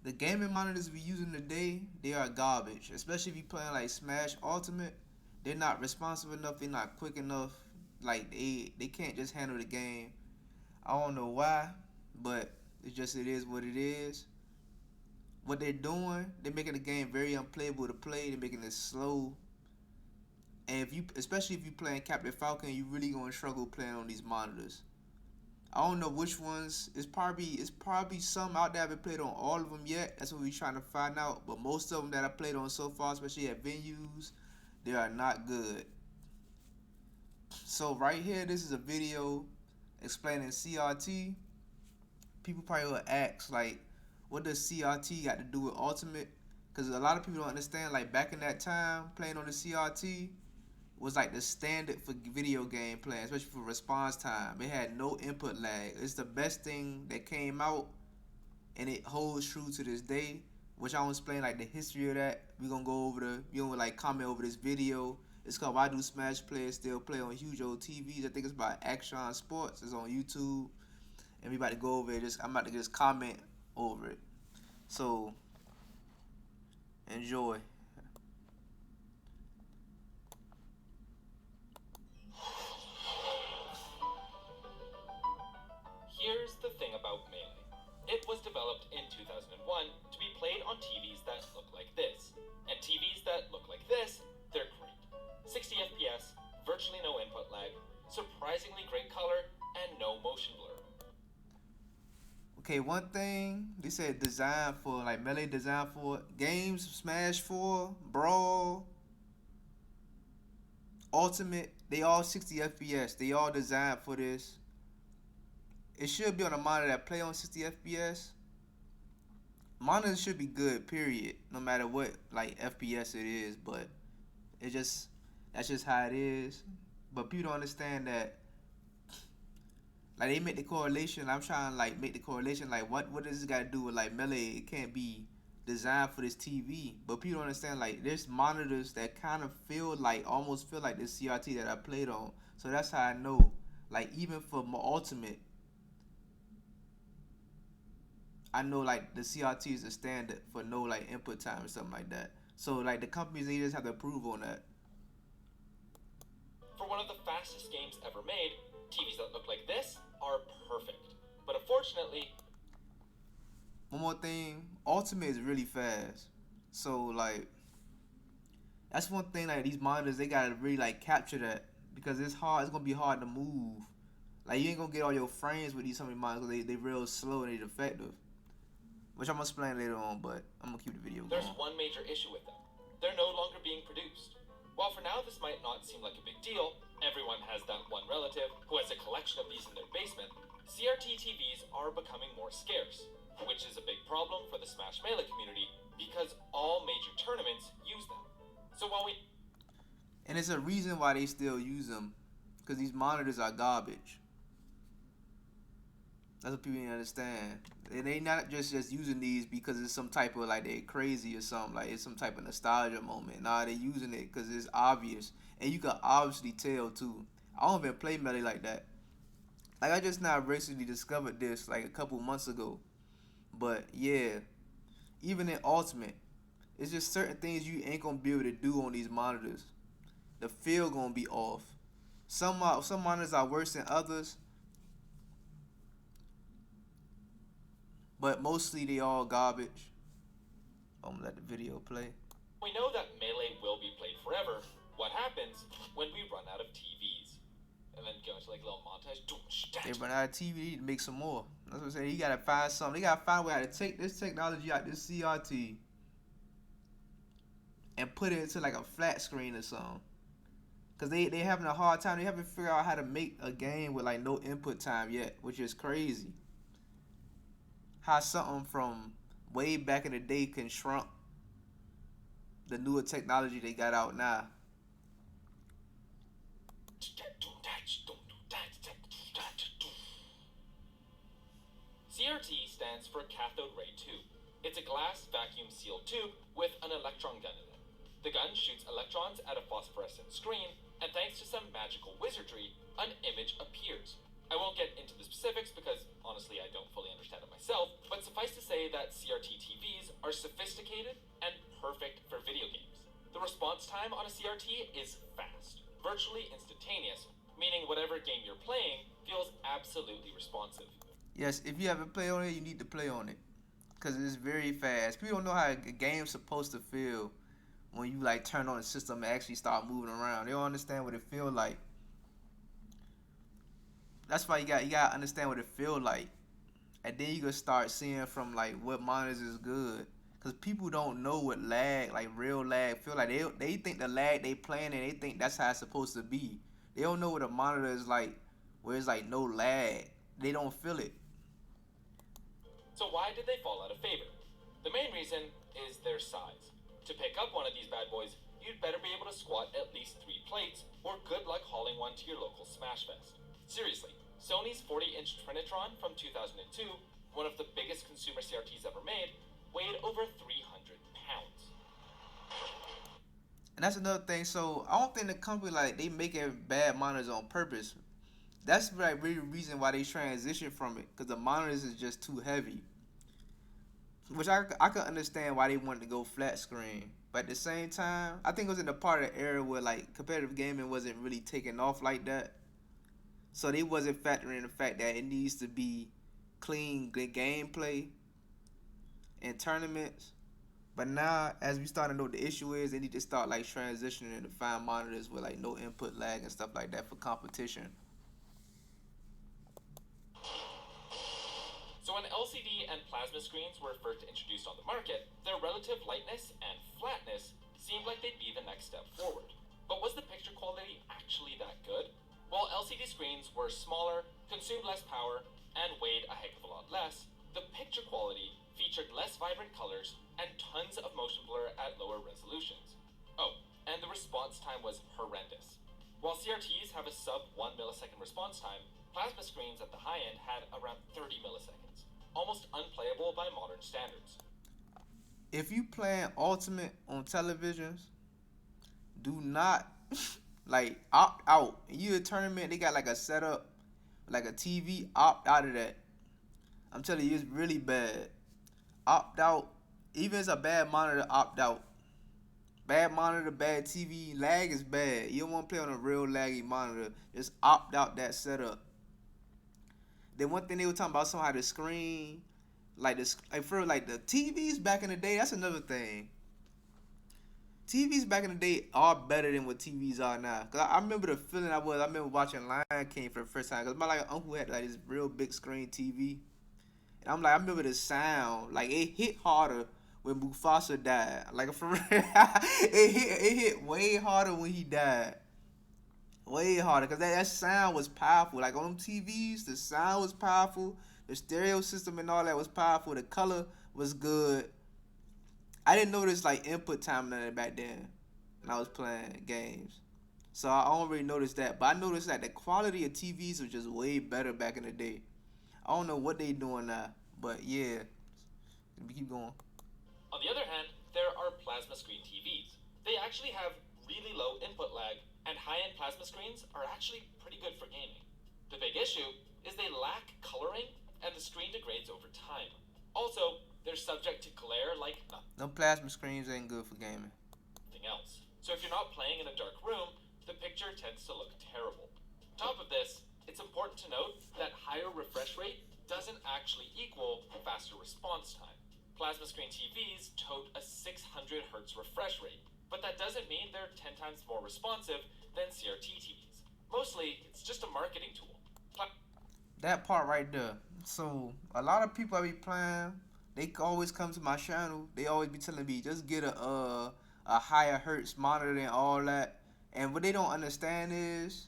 The gaming monitors we using today, they are garbage. Especially if you playing like Smash Ultimate, they're not responsive enough. They're not quick enough. Like they can't just handle the game. I don't know why, but it is what it is. What they're doing, they're making the game very unplayable to play. They're making it slow. And if you, especially if you playing Captain Falcon, you really gonna struggle playing on these monitors. I don't know which ones. It's probably some out there I haven't played on all of them yet. That's what we're trying to find out. But most of them that I played on so far, especially at venues, they are not good. So right here, this is a video explaining CRT. People probably will ask like, what does CRT got to do with Ultimate? Because a lot of people don't understand. Like back in that time, playing on the CRT was like the standard for video game playing, especially for response time. It had no input lag. It's the best thing that came out, and it holds true to this day. Which I'll explain like the history of that. We gonna like comment over this video. It's called Why Do Smash Players Still Play on Huge Old TVs? I think it's by Action Sports. It's on YouTube. And we about to go over it. I'm about to just comment over it. So enjoy. Here's the thing about Melee. It was developed in 2001 to be played on TVs that look like this. And TVs that look like this, they're great. 60 FPS, virtually no input lag, surprisingly great color, and no motion blur. Okay, one thing they said design for like Melee design for games, Smash 4, Brawl, Ultimate, they all 60 FPS. They all designed for this. It should be on a monitor that play on 60 FPS. Monitors should be good, period. No matter what like FPS it is, but it just that's just how it is. But people don't understand that like they make the correlation. I'm trying to like make the correlation like what does this got to do with like Melee? It can't be designed for this TV. But people don't understand like there's monitors that kind of feel like almost feel like this CRT that I played on. So that's how I know. Like even for my Ultimate, I know like the CRT is a standard for no like input time or something like that. So like the companies they just have to approve on that. For one of the fastest games ever made, TVs that look like this are perfect. But unfortunately, One more thing, Ultimate is really fast. So like that's one thing like these monitors they gotta really like capture that because it's hard. It's gonna be hard to move. Like you ain't gonna get all your frames with these some of these monitors. They real slow and they defective. Which I'm gonna explain later on, but I'm gonna keep the video there's going. one major issue with them. They're no longer being produced. While for now this might not seem like a big deal, everyone has that one relative who has a collection of these in their basement, CRT TVs are becoming more scarce, which is a big problem for the Smash Melee community because all major tournaments use them. So while we And it's a reason why they still use them, because these monitors are garbage. That's what people need to understand. And they not just using these because it's some type of like they crazy or something. Like it's some type of nostalgia moment. Nah, they using it because it's obvious, and you can obviously tell too. I don't even play Melee like that. Like I just now recently discovered this like a couple months ago. But yeah, even in Ultimate, it's just certain things you ain't gonna be able to do on these monitors. The feel gonna be off. Some monitors are worse than others, but mostly they all garbage. I'm gonna let the video play. we know that Melee will be played forever, what happens when we run out of TVs? And then go into like a little montage. They run out of TV to make some more. That's what I'm saying. You gotta find something. They gotta find a way how to take this technology out, this CRT, and put it into like a flat screen or something. Cause they having a hard time. They haven't figured out how to make a game with like no input time yet, which is crazy. How something from way back in the day can shrunk the newer technology they got out now. CRT stands for cathode ray tube. It's a glass vacuum sealed tube with an electron gun in it. The gun shoots electrons at a phosphorescent screen, and thanks to some magical wizardry, an image appears. I won't get into the specifics because honestly I don't fully understand it myself, but suffice to say that CRT TVs are sophisticated and perfect for video games. The response time on a CRT is fast, virtually instantaneous, meaning whatever game you're playing feels absolutely responsive. Yes, if you haven't played on it, you need to play on it because it's very fast. People don't know how a game's supposed to feel when you like turn on the system and actually start moving around. They don't understand what it feel like. That's why you gotta understand what it feel like, and then you can start seeing from like what monitors is good. Cause people don't know what lag, like real lag, feel like. They think the lag they playing and they think that's how it's supposed to be. They don't know what a monitor is like, where it's like no lag. They don't feel it. So why did they fall out of favor? The main reason is their size. To pick up one of these bad boys, you'd better be able to squat at least 3 plates, or good luck hauling one to your local Smash Fest. Seriously, Sony's 40-inch Trinitron from 2002, one of the biggest consumer CRTs ever made, weighed over 300 pounds. And that's another thing. So I don't think the company like they making bad monitors on purpose. That's like really the reason why they transition from it, because the monitors is just too heavy. Which I could understand why they wanted to go flat screen. But at the same time, I think it was in the part of the era where like competitive gaming wasn't really taking off like that. So they wasn't factoring in the fact that it needs to be clean, good gameplay in tournaments. But now, as we start to know what the issue is, they need to start like transitioning to find monitors with like no input lag and stuff like that for competition. So when LCD and plasma screens were first introduced on the market, their relative lightness and flatness seemed like they'd be the next step forward. But was the picture quality actually that good? While LCD screens were smaller, consumed less power, and weighed a heck of a lot less, the picture quality featured less vibrant colors and tons of motion blur at lower resolutions. Oh, and the response time was horrendous. While CRTs have a sub 1 millisecond response time, plasma screens at the high end had around 30 milliseconds, almost unplayable by modern standards. If you playing Ultimate on televisions, do not like opt out. You a tournament, they got like a setup, like a TV. Opt out of that. I'm telling you, it's really bad. Opt out. Even if it's a bad monitor, opt out. Bad monitor, bad TV, lag is bad. You don't want to play on a real laggy monitor. Just opt out that setup. Then one thing they were talking about somehow the screen, like this, like for like the TVs back in the day. That's another thing. TVs back in the day are better than what TVs are now. Cause I remember the feeling I was. I remember watching Lion King for the first time. Cause my like uncle had like this real big screen TV, and I'm like I remember the sound. Like it hit harder when Mufasa died. Like for real, it hit way harder when he died. Way harder, cause that sound was powerful. Like on them TVs, the sound was powerful. The stereo system and all that was powerful. The color was good. I didn't notice like input time none of that back then when I was playing games. So I don't really notice that. But I noticed that the quality of TVs was just way better back in the day. I don't know what they doing now. But yeah. We keep going. On the other hand, there are plasma screen TVs. They actually have really low input lag, and high-end plasma screens are actually pretty good for gaming. The big issue is they lack coloring, and the screen degrades over time. Also, they're subject to glare like Them plasma screens ain't good for gaming. nothing else. So if you're not playing in a dark room, the picture tends to look terrible. On top of this, it's important to note that higher refresh rate doesn't actually equal faster response time. Plasma screen TVs tote a 600 Hz refresh rate, but that doesn't mean they're 10 times more responsive than CRT TVs. Mostly, it's just a marketing tool. That part right there. So a lot of people I be playing, they always come to my channel. They always be telling me just get a higher hertz monitor and all that. And what they don't understand is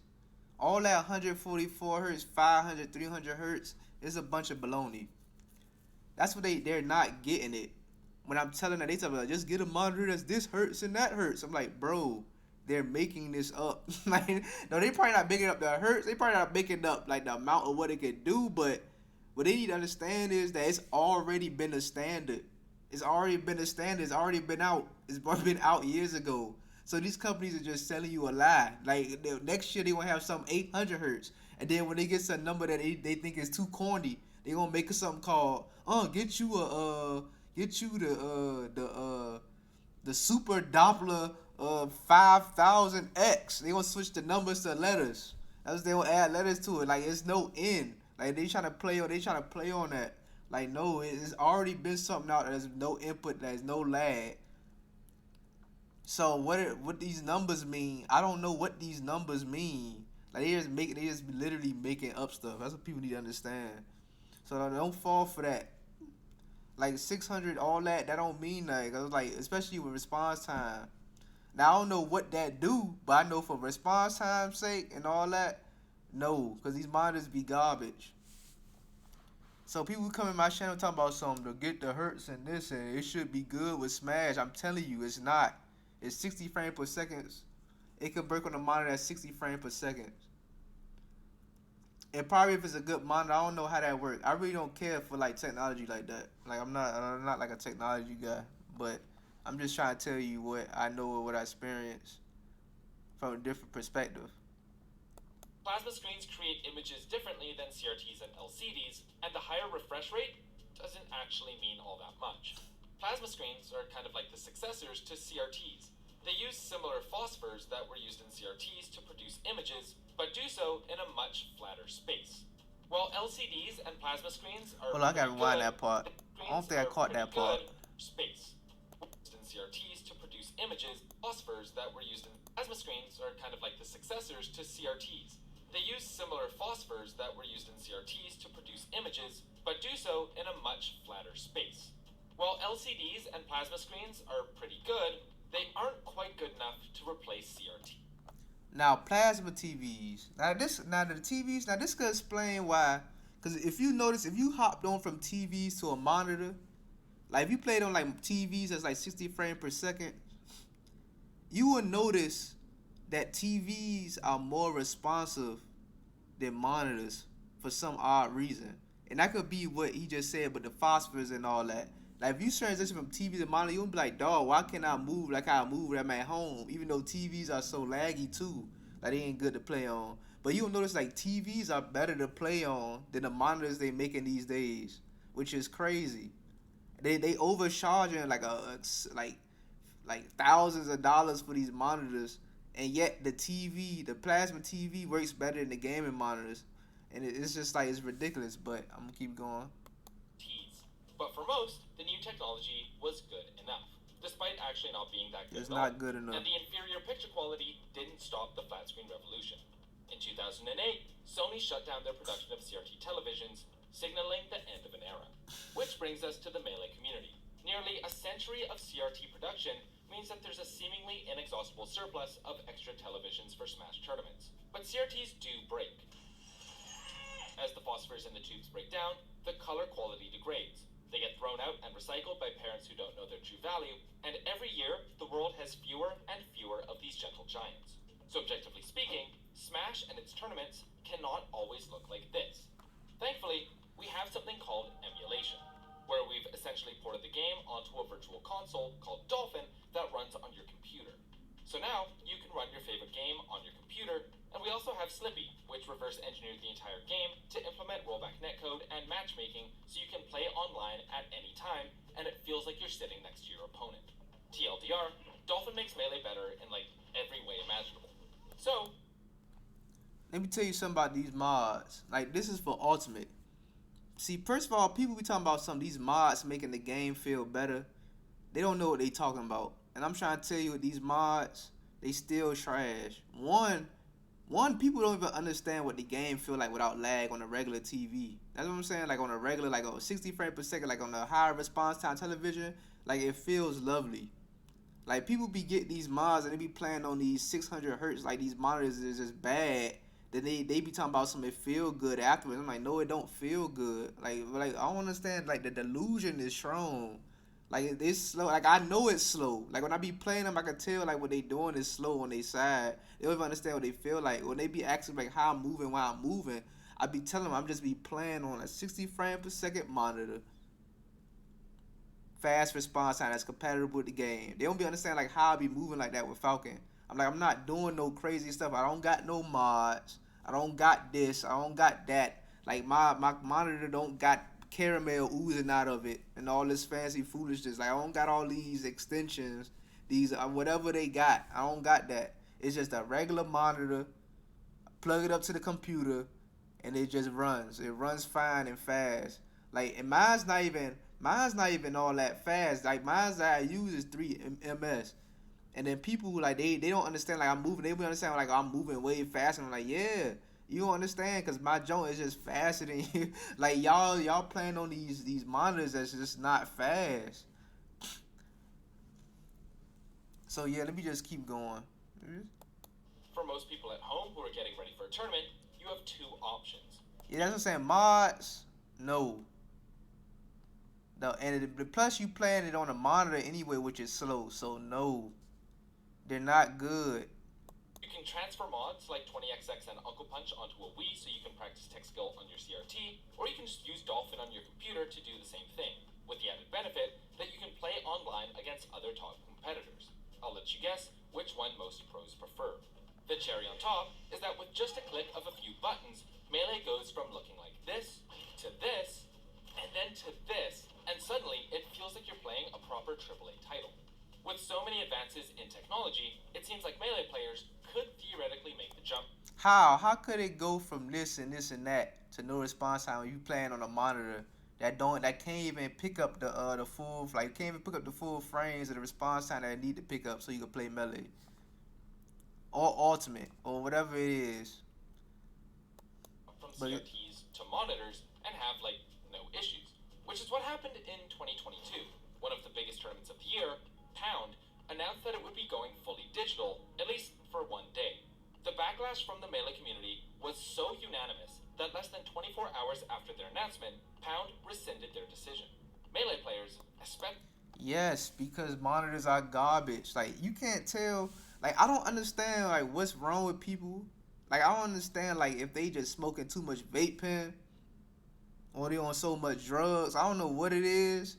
all that 144 hertz, 500, 300 hertz is a bunch of baloney. That's what they're not getting it. When I'm telling them, they tell me like, just get a monitor that's this hertz and that hertz. I'm like, bro, they're making this up. Like, no, they probably not making up the hertz. They probably not making up like the amount of what it could do. But what they need to understand is that it's already been a standard. It's already been a standard. It's already been out. It's been out years ago. So these companies are just selling you a lie. Like next year they gonna have some 800 hertz, And then when they get to a number that they think is too corny, they gonna make something called get you a get you the super Doppler 5000X. They gonna switch the numbers to letters. That's they gonna add letters to it. Like it's no end. Like they trying to play on that. Like no, it's already been something out. There's no input. There's no lag. So what these numbers mean? I don't know what these numbers mean. Like they just literally making up stuff. That's what people need to understand. So don't fall for that. Like 600, all that don't mean nothing. Cause like especially with response time. Now I don't know what that do, but I know for response time's sake and all that, no, cause these monitors be garbage. So people come in my channel talking about something to get the hertz and this and it should be good with Smash. I'm telling you, it's not. It's 60 frames per second. It can break on the monitor at 60 frames per second. And probably if it's a good monitor, I don't know how that works. I really don't care for like technology like that. Like I'm not like a technology guy, but I'm just trying to tell you what I know or what I experienced from a different perspective. Plasma screens create images differently than CRTs and LCDs, and the higher refresh rate doesn't actually mean all that much. Plasma screens are kind of like the successors to CRTs. They use similar phosphors that were used in CRTs to produce images, but do so in a much flatter space. While LCDs and plasma screens are Hold on, I gotta pretty rewind good, that part. I don't screens think I are caught pretty that part. good space. In CRTs to produce images, phosphors that were used in plasma screens are kind of like the successors to CRTs. They use similar phosphors that were used in CRTs to produce images, but do so in a much flatter space. While LCDs and plasma screens are pretty good, they aren't quite good enough to replace CRT. Now plasma TVs. Now the TVs. Now this could explain why. Because if you notice, if you hopped on from TVs to a monitor, like if you played on like TVs that's like 60 frames per second, you will notice that TVs are more responsive than monitors for some odd reason. And that could be what he just said, but the phosphorus and all that. Like if you transition from TV to monitor, you'll be like, dog, why can't I move like I move when I'm at home? Even though TVs are so laggy too, like they ain't good to play on. But you'll notice like TVs are better to play on than the monitors they making these days, which is crazy. They overcharging like thousands of dollars for these monitors, and yet the plasma TV works better than the gaming monitors, and it's just like it's ridiculous. But I'm gonna keep going. Ts. But for most, the new technology was good enough, despite actually not being that good It's at all. not good enough. And the inferior picture quality didn't stop the flat screen revolution. In 2008, Sony shut down their production of CRT televisions, signaling the end of an era. Which brings us to the Melee community. Nearly a century of CRT production means that there's a seemingly inexhaustible surplus of extra televisions for Smash tournaments. But CRTs do break. As the phosphors in the tubes break down, the color quality degrades. They get thrown out and recycled by parents who don't know their true value, and every year, the world has fewer and fewer of these gentle giants. So objectively speaking, Smash and its tournaments cannot always look like this. Thankfully, we have something called emulation, where we've essentially ported the game onto a virtual console called Dolphin that runs on your computer. So now, you can run your favorite game on your computer, and we also have Slippy, which reverse engineered the entire game to implement rollback netcode and matchmaking so you can play online at any time, and it feels like you're sitting next to your opponent. TLDR, Dolphin makes Melee better in like every way imaginable. So, Let me tell you something about these mods. Like this is for Ultimate. See, first of all, people be talking about some of these mods making the game feel better. They don't know what they talking about. And I'm trying to tell you, these mods, they still trash. One, people don't even understand what the game feel like without lag on a regular TV. That's what I'm saying. Like on a regular, like on 60 frames per second, like on a higher response time television, like it feels lovely. Like people be getting these mods and they be playing on these 600 hertz, like these monitors is just bad. Then they be talking about something feel good afterwards. I'm like, no, it don't feel good. Like I don't understand. Like the delusion is strong. Like it's slow. Like I know it's slow. Like when I be playing them, I can tell like what they doing is slow on their side. They don't even understand what they feel like. When they be asking like how I'm moving, while I'm moving, I be telling them I'm just be playing on a 60 frame per second monitor, fast response time that's compatible with the game. They don't be understand like how I be moving like that with Falcon. I'm like I'm not doing no crazy stuff. I don't got no mods. I don't got this. I don't got that. Like my monitor don't got caramel oozing out of it and all this fancy foolishness. Like I don't got all these extensions, these whatever they got. I don't got that. It's just a regular monitor. Plug it up to the computer, and it just runs. It runs fine and fast. Like and mine's not even all that fast. Like mine's that I use is 3 ms. And then people like they don't understand like I'm moving. They will understand like I'm moving way faster. And I'm like, yeah, you don't understand because my joint is just faster than you. Like y'all playing on these monitors that's just not fast. So yeah, let me just keep going. For most people at home who are getting ready for a tournament, you have two options. Yeah, that's what I'm saying. Mods, no. No, and plus you playing it on a monitor anyway, which is slow. So no, they're not good. You can transfer mods like 20XX and Uncle Punch onto a Wii so you can practice tech skill on your CRT, or you can just use Dolphin on your computer to do the same thing, with the added benefit that you can play online against other top competitors. I'll let you guess which one most pros prefer. The cherry on top is that with just a click of a few buttons, Melee goes from looking like this, and then to this, and suddenly it feels like you're playing a proper AAA title. With so many advances in technology, it seems like Melee players could theoretically make the jump. How could it go from this and that to no response time when you playing on a monitor that can't even pick up the full like can't even pick up the full frames of the response time that it need to pick up so you can play Melee or Ultimate or whatever it is. From But CRTs to monitors and have like no issues, which is what happened in 2022. One of the biggest tournaments of the year, Pound, announced that it would be going fully digital, at least for one day. The backlash from the Melee community was so unanimous that less than 24 hours after their announcement, Pound rescinded their decision. Melee players, especially. yes, because monitors are garbage. Like you can't tell. Like I don't understand like what's wrong with people. Like I don't understand like if they just smoking too much vape pen or they on so much drugs. I don't know what it is,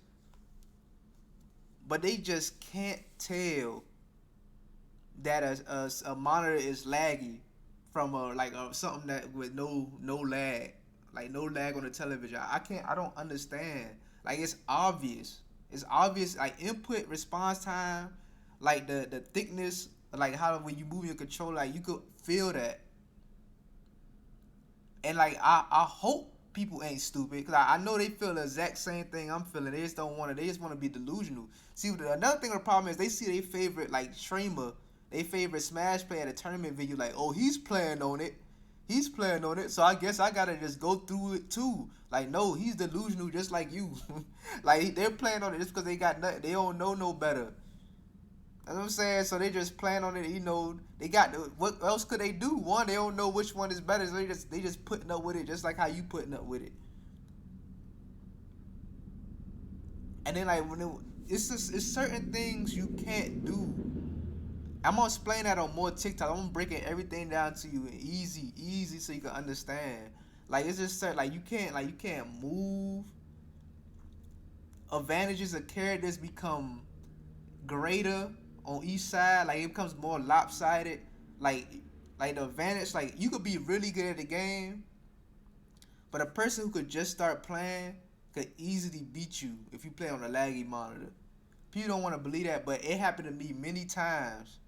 but they just can't tell that a monitor is laggy from something that with no lag, like no lag on the television. I don't understand. Like it's obvious like input response time, like the thickness, like how when you move your controller, like you could feel that. And like I hope people ain't stupid because I know they feel the exact same thing I'm feeling. They just want to be delusional. See, another thing of the problem is they see their favorite like streamer, their favorite Smash player at a tournament video, like, oh, he's playing on it. He's playing on it, so I guess I gotta just go through it too. Like, no, he's delusional just like you. Like, they're playing on it just because they got nothing. They don't know no better. You know what I'm saying? So they just plan on it. They got what else could they do? One, they don't know which one is better. So they just putting up with it, just like how you putting up with it. And then like it's certain things you can't do. I'm gonna explain that on more TikTok. I'm breaking everything down to you easy, so you can understand. Like it's just certain, like you can't move. Advantages of characters become greater on each side. Like it becomes more lopsided. Like like the advantage, like you could be really good at the game, but a person who could just start playing could easily beat you if you play on a laggy monitor. People don't want to believe that, but it happened to me many times.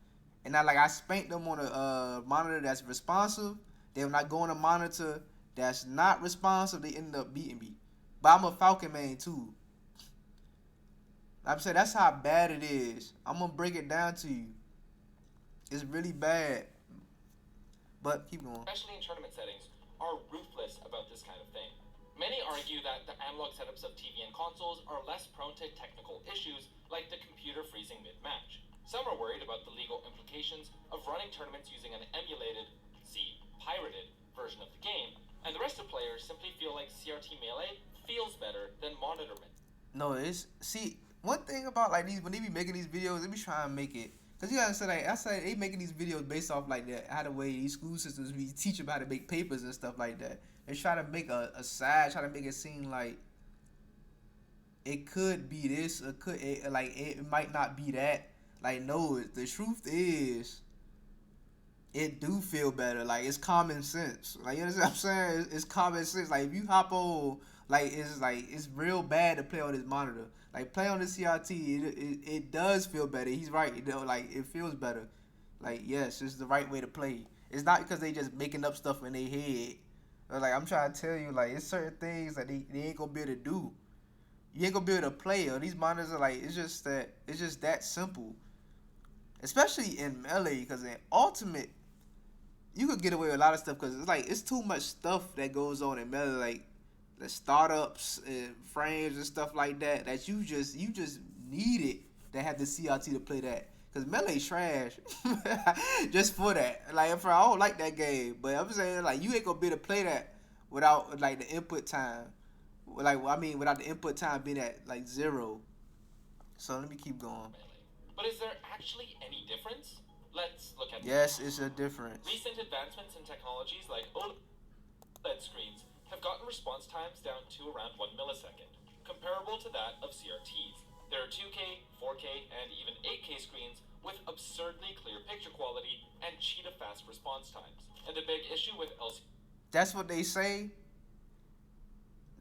And I spanked them on a monitor that's responsive. Then when I go on a monitor that's not responsive, they end up beating me. But I'm a Falcon main too. I'm saying that's how bad it is. I'm gonna break it down to you. It's really bad. But keep going. Especially in tournament settings, are ruthless about this kind of thing. Many argue that the analog setups of TV and consoles are less prone to technical issues like the computer freezing mid-match. Some are worried about the legal implications of running tournaments using an emulated, pirated version of the game, and the rest of players simply feel like CRT Melee feels better than monitor. No, it's see one thing about like these when they be making these videos, they be trying to make it. Cause you gotta say like I say they making these videos based off like how the way these school systems be teach them how to make papers and stuff like that. They try to make a side, try to make it seem like it could be this, or it might not be that. Like no, the truth is it do feel better. Like it's common sense. Like you understand what I'm saying? It's common sense. Like if you hop on, like it's real bad to play on this monitor. Like play on the CRT, it does feel better. He's right. You know, like it feels better. Like yes, it's the right way to play. It's not because they just making up stuff in their head. But, like I'm trying to tell you, like it's certain things that they ain't gonna be able to do. You ain't gonna be able to play. Or these monitors are like it's just that simple. Especially in melee, because in ultimate you could get away with a lot of stuff because it's like it's too much stuff that goes on in melee, like the startups and frames and stuff like that. That you just need it to have the CRT to play that. Cause melee trash, just for that. Like if I don't like that game, but I'm saying like you ain't gonna be able to play that without like the input time. Like I mean, without the input time being at like zero. So let me keep going. melee. But is there actually any difference? Let's look at the Yes, facts. it's a difference. Recent advancements in technologies like OLED screens have gotten response times down to around 1 millisecond, comparable to that of CRTs. There are 2K, 4K, and even 8K screens with absurdly clear picture quality and cheetah fast response times. And a big issue with LCD. That's what they say.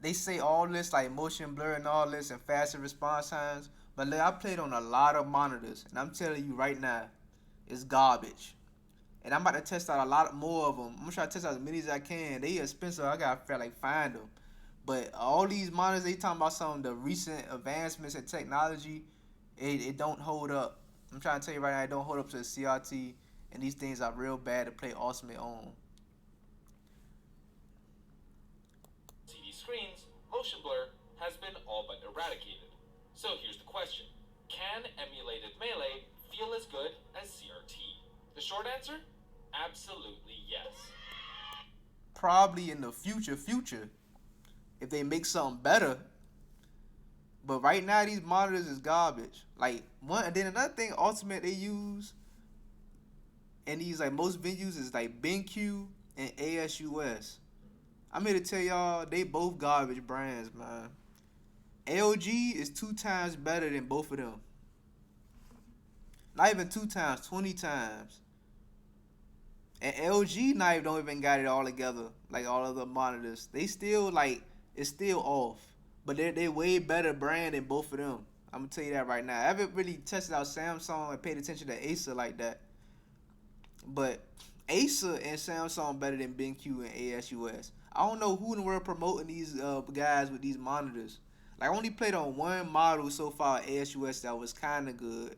They say all this like motion blur and all this and faster response times. But look, I played on a lot of monitors, and I'm telling you right now, it's garbage. And I'm about to test out a lot more of them. I'm gonna try to test out as many as I can. They expensive. I gotta feel like find them. But all these monitors, they talking about some of the recent advancements in technology. It don't hold up. I'm trying to tell you right now, it don't hold up to the CRT. And these things are real bad to play Ultimate on. screens, motion blur has been all but eradicated. So here's the question: can emulated Melee feel as good as CRT? The short answer? Absolutely yes. Probably in the future, if they make something better. But right now, these monitors is garbage. Like one, and then another thing, Ultimate they use in these like most venues is like BenQ and ASUS. I'm here to tell y'all they both garbage brands, man. LG is 2 times better than both of them. Not even 2 times, 20 times. And LG not even don't even got it all together like all of the monitors. They still like it's still off, but they way better brand than both of them. I'm gonna tell you that right now. I haven't really tested out Samsung and paid attention to Acer like that, but Acer and Samsung better than BenQ and ASUS. I don't know who in the world promoting these guys with these monitors. Like I only played on one model so far, ASUS, that was kind of good,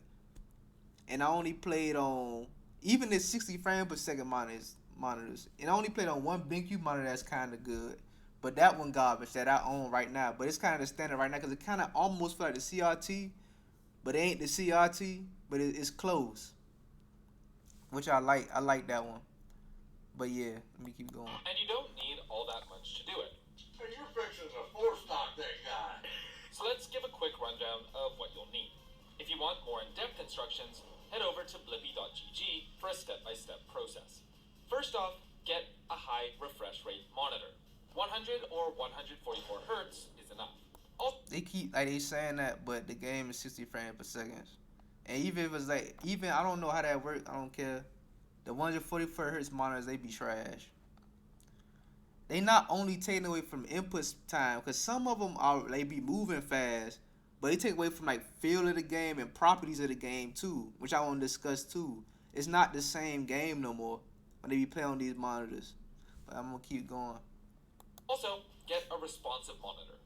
and I only played on even the 60 frame per second monitors, and I only played on one BenQ monitor that's kind of good, but that one garbage that I own right now. But it's kind of the standard right now because it kind of almost feel like the CRT, but it ain't the CRT, but it's close, which I like. I like that one. But yeah, let me keep going. And you don't need all that much to do it. Hey, you're fixing to force knock that guy. So let's give a quick rundown of what you'll need. If you want more in-depth instructions, head over to blippy.gg for a step-by-step process. First off, get a high refresh rate monitor. 100 or 144 hertz is enough. They keep like they saying that, but the game is 60 frames per second. And even if it's like even I don't know how that works. I don't care. The 144 hertz monitors they be trash. They not only taking away from input time because some of them are they be moving fast, but they take away from like feel of the game and properties of the game too, which I want to discuss too. It's not the same game no more when they be playing on these monitors. But I'm gonna keep going. Also, get a responsive monitor.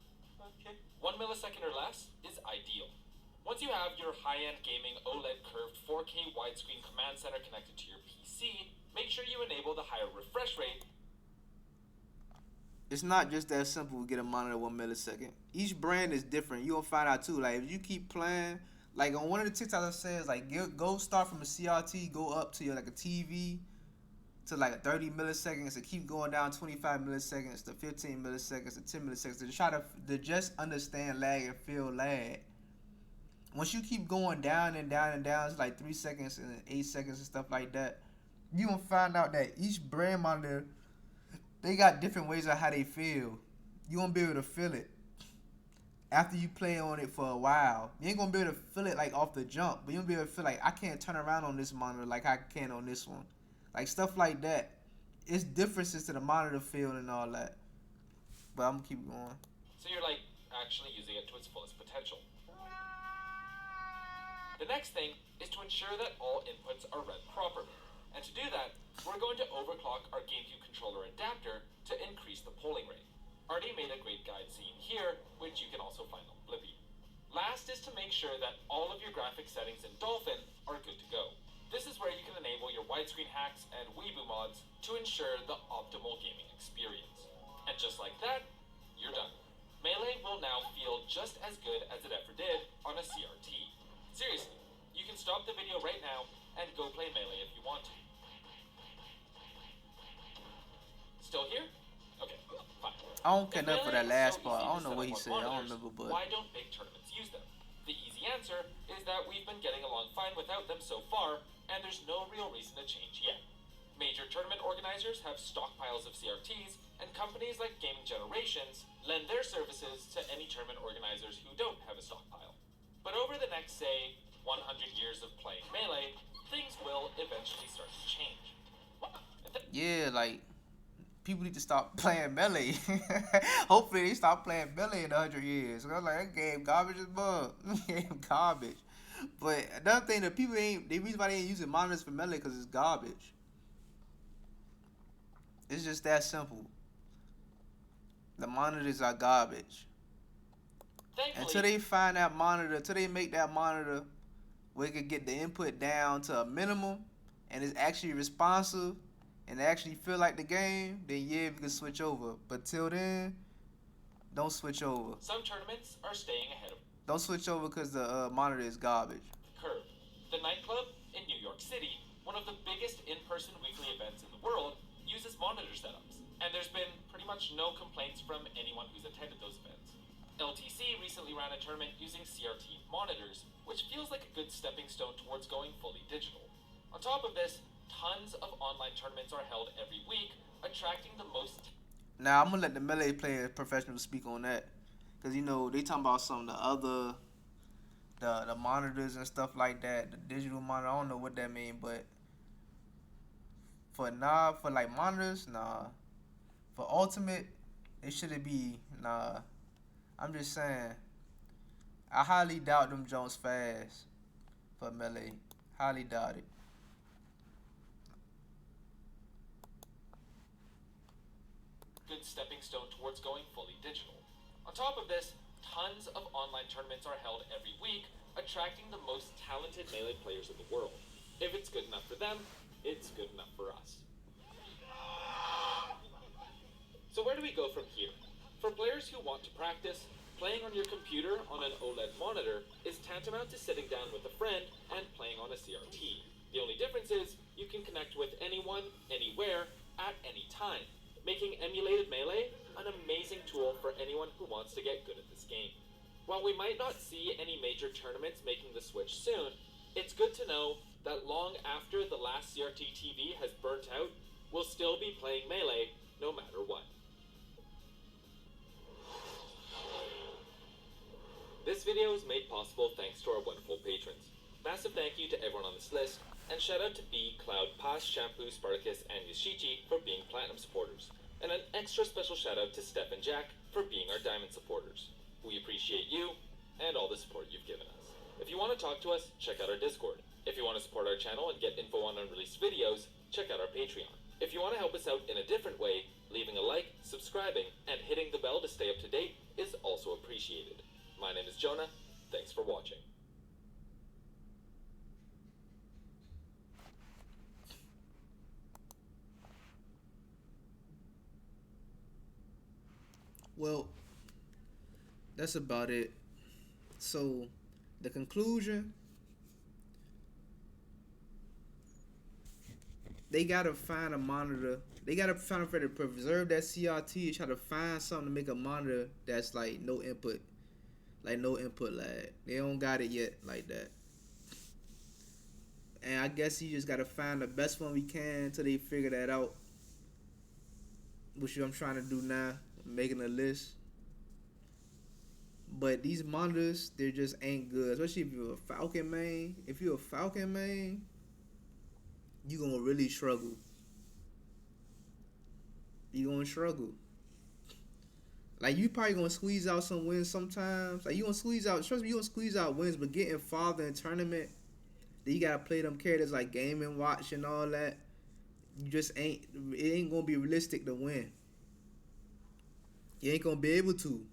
Okay. 1 millisecond or less is ideal. Once you have your high-end gaming OLED curved 4K widescreen command center connected to your PC, make sure you enable the higher refresh rate. It's not just that simple to get a monitor 1 millisecond. Each brand is different. You gonna find out too. Like if you keep playing, like on one of the TikToks it says like go start from a CRT, go up to your like a TV to like 30 milliseconds, to keep going down 25 milliseconds to 15 milliseconds to 10 milliseconds to try to just understand lag and feel lag. Once you keep going down and down and down, it's like 3 seconds and 8 seconds and stuff like that. You gonna find out that each brand monitor they got different ways of how they feel. You gonna be able to feel it after you play on it for a while. You ain't gonna be able to feel it like off the jump, but you gonna be able to feel like I can't turn around on this monitor like I can on this one. like stuff like that. It's differences to the monitor field and all that. But I'm gonna keep going. So you're like actually using it to its fullest potential. The next thing is to ensure that all inputs are read properly. And to do that, we're going to overclock our GameCube controller adapter to increase the polling rate. Artie made a great guide scene here, which you can also find on Blippi. Last is to make sure that all of your graphic settings in Dolphin are good to go. This is where you can enable your widescreen hacks and Weeboo mods to ensure the optimal gaming experience. And just like that, you're done. Melee will now feel just as good as it ever did on a CRT. Seriously, you can stop the video right now and go play Melee if you want to. Still here? Okay, fine. I don't care enough for that last part. I don't know what he said. I don't Monitors, remember, but why don't big tournaments use them? The easy answer is that we've been getting along fine without them so far, and there's no real reason to change yet. Major tournament organizers have stockpiles of CRTs, and companies like Gaming Generations lend their services to any tournament organizers who don't have a stockpile. But over the next, say, 100 years of playing Melee, things will eventually start to change. yeah, like people need to stop playing Melee. Hopefully they stop playing Melee in 100 years. So I was like, that game garbage as bug. Game garbage. But another thing that people ain't, the reason why they ain't using monitors for Melee because it's garbage. It's just that simple. The monitors are garbage. Until they find that monitor, until they make that monitor where it can get the input down to a minimum and it's actually responsive and actually feel like the game, then yeah, we can switch over. But till then, don't switch over. Some tournaments are staying ahead of Don't switch over because the monitor is garbage. the curve. The nightclub in New York City, one of the biggest in-person weekly events in the world, uses monitor setups. And there's been pretty much no complaints from anyone who's attended those events. LTC recently ran a tournament using CRT monitors, which feels like a good stepping stone towards going fully digital. On top of this, tons of online tournaments are held every week, attracting the most. Now I'm gonna let the Melee player professionals speak on that, cause you know they talking about some of the other, the monitors and stuff like that, the digital monitor. I don't know what that mean, but for like monitors, nah. For Ultimate, it shouldn't be nah. I'm just saying, I highly doubt them Jones fast for Melee. Highly doubt it. Good stepping stone towards going fully digital. On top of this, tons of online tournaments are held every week, attracting the most talented Melee players in the world. If it's good enough for them, it's good enough for us. So where do we go from here? For players who want to practice, playing on your computer on an OLED monitor is tantamount to sitting down with a friend and playing on a CRT. The only difference is you can connect with anyone, anywhere, at any time, making emulated Melee an amazing tool for anyone who wants to get good at this game. While we might not see any major tournaments making the switch soon, it's good to know that long after the last CRT TV has burnt out, we'll still be playing Melee no matter what. This video is made possible thanks to our wonderful patrons. Massive thank you to everyone on this list, and shout out to B, Cloud, Paz, Shampoo, Spartacus, and Yoshichi for being Platinum supporters. And an extra special shout out to Steph and Jack for being our Diamond supporters. We appreciate you and all the support you've given us. If you want to talk to us, check out our Discord. If you want to support our channel and get info on unreleased videos, check out our Patreon. If you want to help us out in a different way, leaving a like, subscribing, and hitting the bell to stay up to date is also appreciated. My name is Jonah. Thanks for watching. Well, that's about it. So, the conclusion, they gotta find a monitor. They gotta find a way to preserve that CRT and try to find something to make a monitor that's like no input lag. They don't got it yet like that. And I guess you just gotta find the best one we can until they figure that out. Which I'm trying to do now, making a list. But these monitors, they just ain't good. Especially if you're a Falcon main. If you're a Falcon main, you gonna really struggle. You gonna struggle. Like you probably gonna squeeze out some wins sometimes. Like you gonna squeeze out. Trust me, you gonna squeeze out wins. But getting farther in tournament, then you gotta play them characters like Game and Watch and all that. You just ain't. It ain't gonna be realistic to win. You ain't gonna be able to.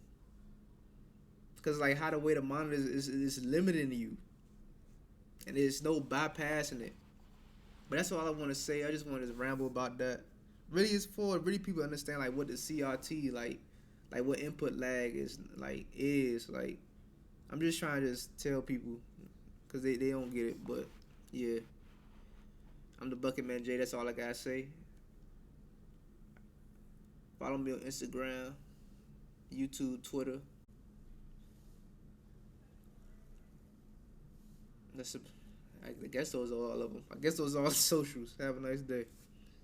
Cause like how the way the monitor is limiting you, and there's no bypassing it. But that's all I want to say. I just want to ramble about that. Really, it's for really people understand like what the CRT like what input lag is like. I'm just trying to just tell people because they don't get it. But yeah, I'm the Bucket Man J. That's all I gotta say. Follow me on Instagram, YouTube, Twitter. That's I guess those are all of them. I guess those are all the socials. Have a nice day.